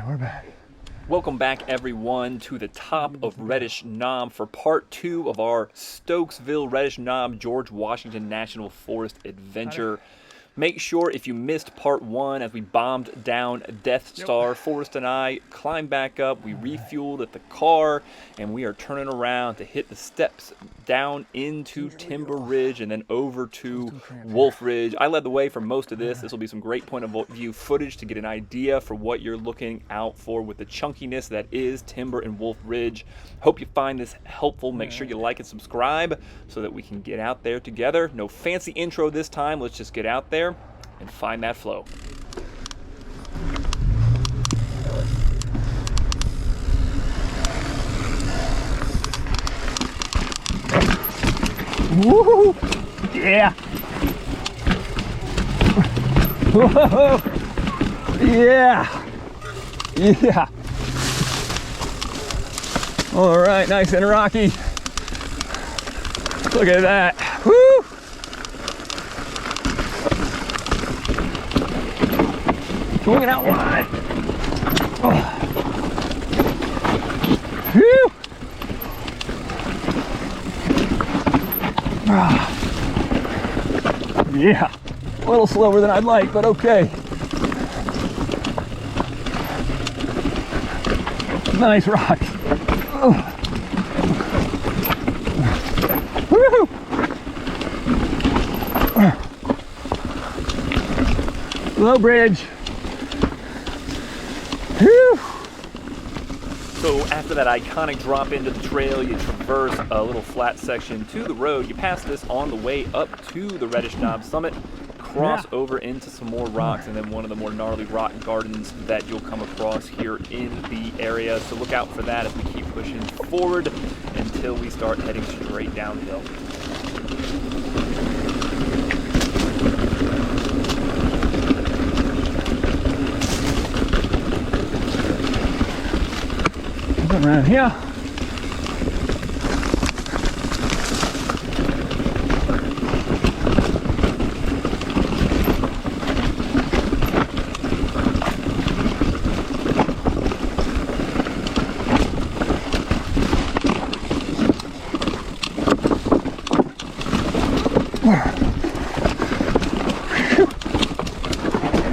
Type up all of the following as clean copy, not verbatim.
we're back. Welcome back, everyone, to the top of Reddish Knob for part 2 of our Stokesville, Reddish Knob, George Washington National Forest adventure. Make sure if you missed part 1 as we bombed down Death Star, Forrest and I climbed back up, we refueled at the car, and we are turning around to hit the steps down into Timber Ridge and then over to Wolf Ridge. I led the way for most of this. This will be some great point of view footage to get an idea for what you're looking out for with the chunkiness that is Timber and Wolf Ridge. Hope you find this helpful. Make sure you like and subscribe so that we can get out there together. No fancy intro this time. Let's just get out there and find that flow. Woo! Yeah! Whoa! Yeah! Yeah! All right, nice and rocky. Look at that. Woo! Swinging out wide. Oh. Whew. Yeah, a little slower than I'd like, but okay. Nice rock. Oh. Woo-hoo. Low bridge. Whew. So after that iconic drop into the trail, you traverse a little flat section to the road. You pass this on the way up to the Reddish Knob summit, cross over into some more rocks, and then one of the more gnarly rock gardens that you'll come across here in the area. So look out for that as we keep pushing forward until we start heading straight downhill. Around here.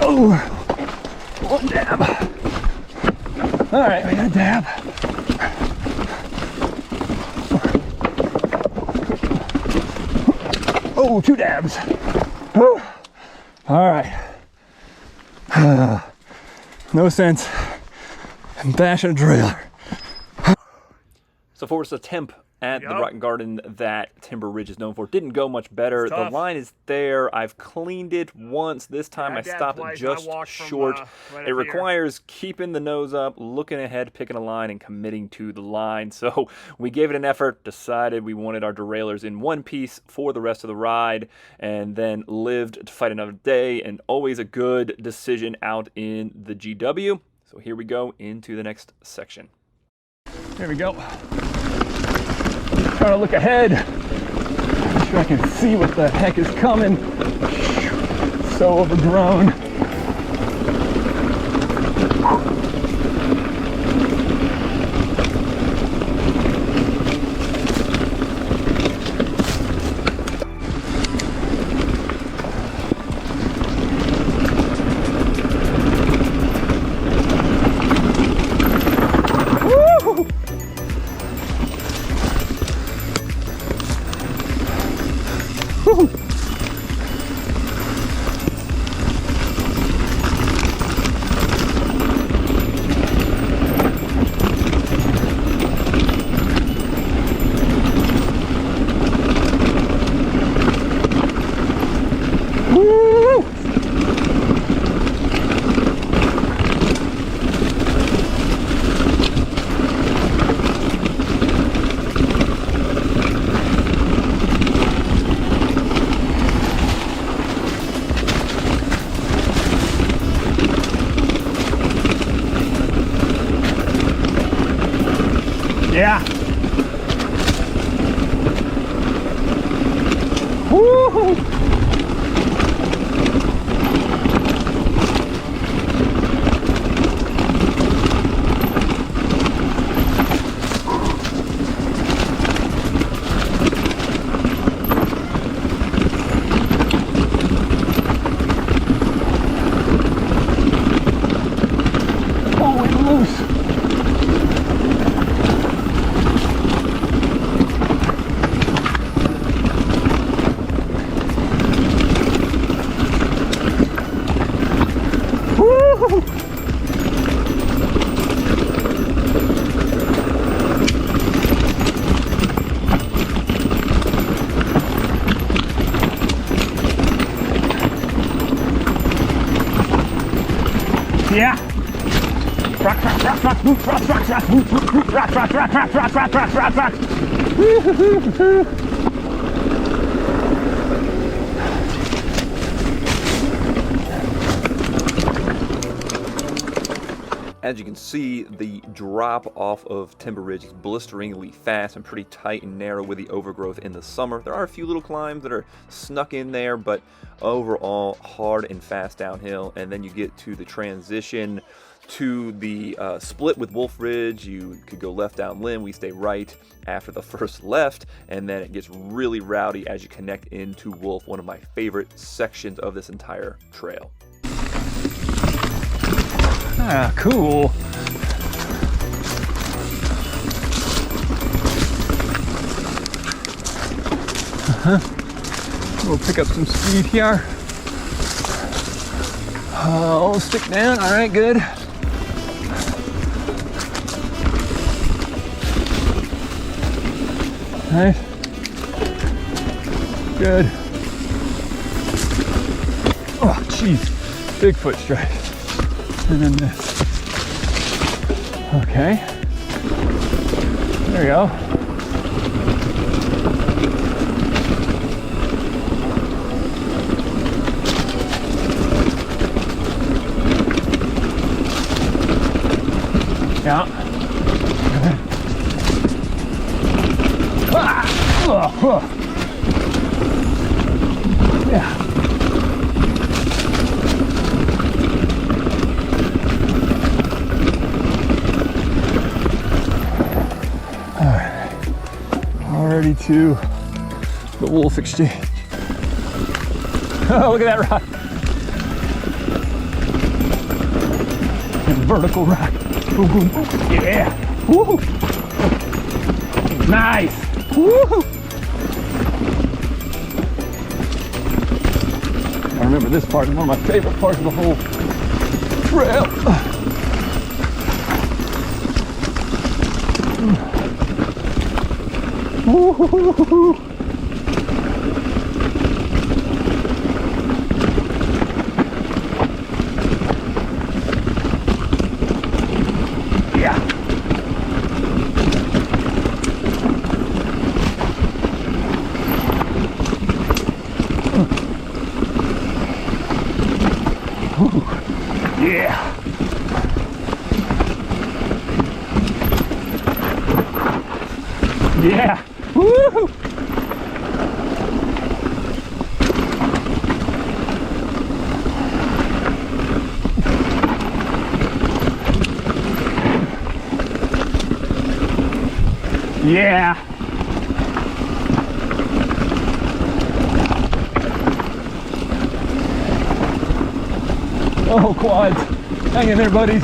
Oh, one dab. All right, we got a dab. Oh, 2 dabs. Oh. All right. No sense in bashing a trailer. So Forrest's attempt at the rock garden that Timber Ridge is known for didn't go much better. The line is there. I've cleaned it once. This time I stopped just short. It requires keeping the nose up, looking ahead, picking a line, and committing to the line. So we gave it an effort, decided we wanted our derailleurs in one piece for the rest of the ride, and then lived to fight another day, and always a good decision out in the GW. So here we go into the next section. Here we go. Trying to look ahead. Make sure I can see what the heck is coming. So overgrown. Yeah. Woo-hoo. going loose. Woo! Yeah. Rock, rock, rock, rock, rock, rock, rock, rock, rock, rock, rock, rock, rock, rock, rock, rock, rock. As you can see, the drop off of Timber Ridge is blisteringly fast and pretty tight and narrow with the overgrowth in the summer. There are a few little climbs that are snuck in there, but overall hard and fast downhill. And then you get to the transition to the split with Wolf Ridge. You could go left down Limb. We stay right after the first left, and then it gets really rowdy as you connect into Wolf, one of my favorite sections of this entire trail. Ah, cool. We'll pick up some speed here. Oh, stick down. All right, good. Nice. Good. Oh, jeez. Big foot strike. And then this. Okay. There we go. Yeah. Ah! Yeah. Already to the Wolf Exchange. Oh, look at that rock. A vertical rock. Boom, boom, boom. Yeah. Woo. Nice. Woo. I remember this part is one of my favorite parts of the whole trail. Woo-hoo-hoo-hoo. Yeah. Yeah. Yeah. Woo! Yeah. Oh, quads. Hang in there, buddies.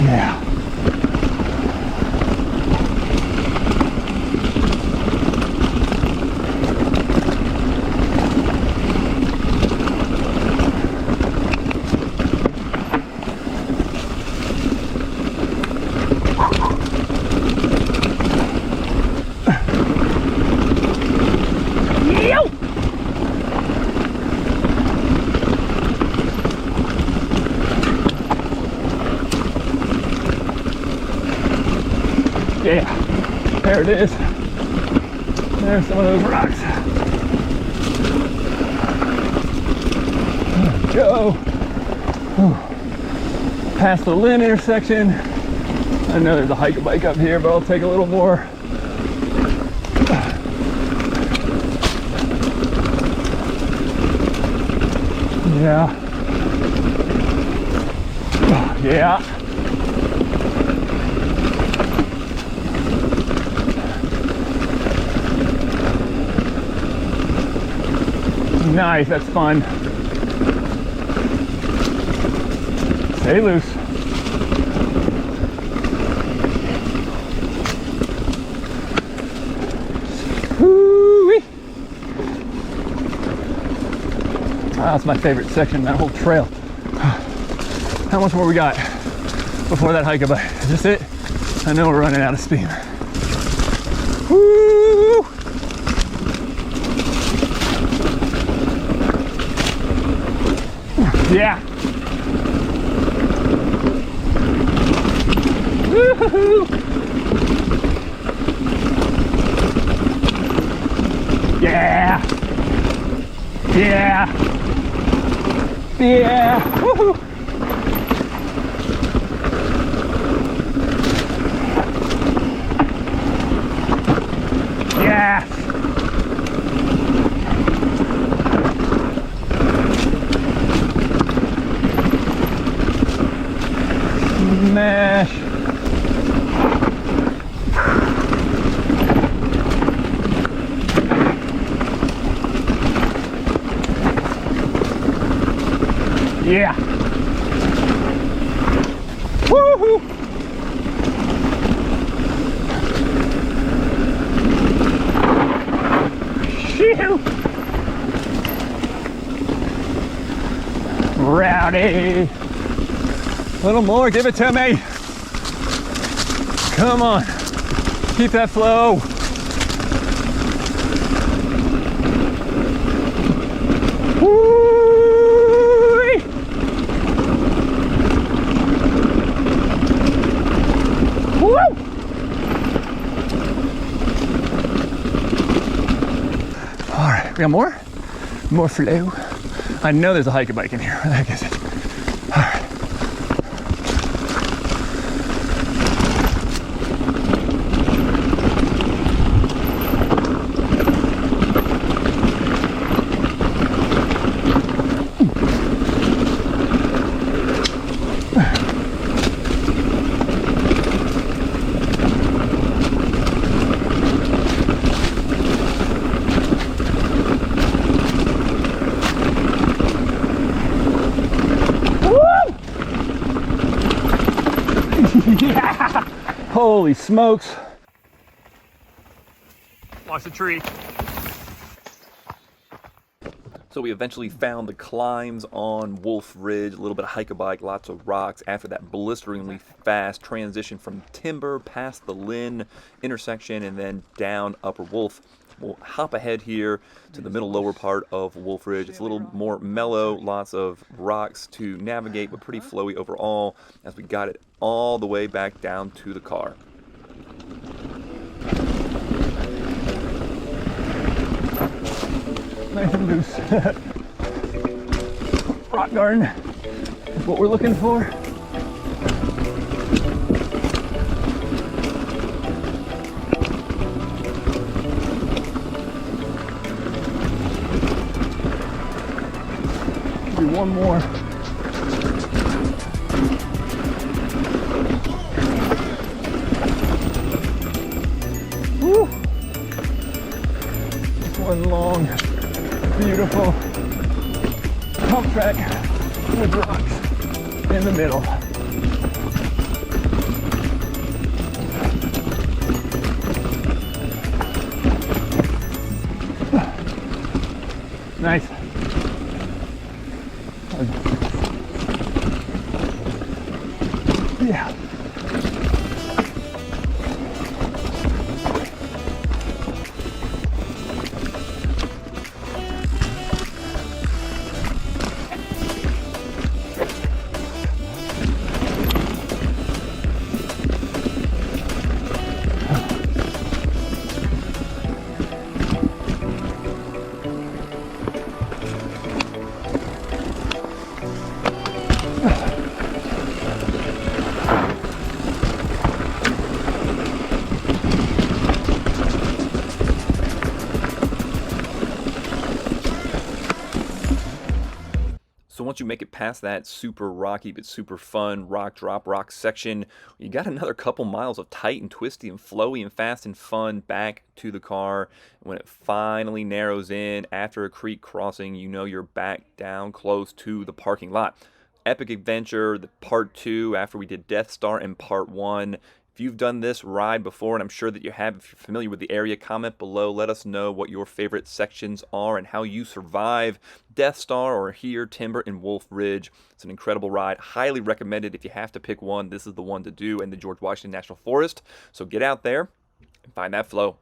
Yeah. Yeah, there it is. There's some of those rocks. There we go. Whew. Past the Lynn intersection. I know there's a hike bike up here, but I'll take a little more. Yeah. Yeah. Nice, that's fun. Stay loose. Woo-wee. That's my favorite section, that whole trail. How much more we got before that hike bike? Is this it? I know we're running out of steam. Woo! Yeah. Woo-hoo-hoo. Yeah. Yeah. Yeah. Woohoo. Yeah. Smash. Yeah. Woohoo. Shoo. Rowdy. A little more, give it to me. Come on. Keep that flow. Woo-wee. Woo! All right, we got more? More flow. I know there's a hiker bike in here. Where the heck is it? All right. Yeah! Holy smokes. Watch the tree. So we eventually found the climbs on Wolf Ridge, a little bit of hike-a-bike, lots of rocks after that blisteringly fast transition from Timber past the Lynn intersection and then down Upper Wolf. We'll hop ahead here to the middle lower part of Wolf Ridge. It's a little more mellow, lots of rocks to navigate, but pretty flowy overall as we got it all the way back down to the car. Nice and loose. Rock garden is what we're looking for. Do one more. Woo! Just one long, beautiful pump track with rocks in the middle. Nice. Yeah. So once you make it past that super rocky but super fun rock drop rock section, you got another couple miles of tight and twisty and flowy and fast and fun back to the car. And when it finally narrows in after a creek crossing, you know you're back down close to the parking lot. epic adventure, the part 2 after we did Death Star in part 1. If you've done this ride before, and I'm sure that you have, if you're familiar with the area, comment below. Let us know what your favorite sections are and how you survive Death Star or here, Timber and Wolf Ridge. It's an incredible ride. Highly recommended. If you have to pick one, this is the one to do in the George Washington National Forest. So get out there and find that flow.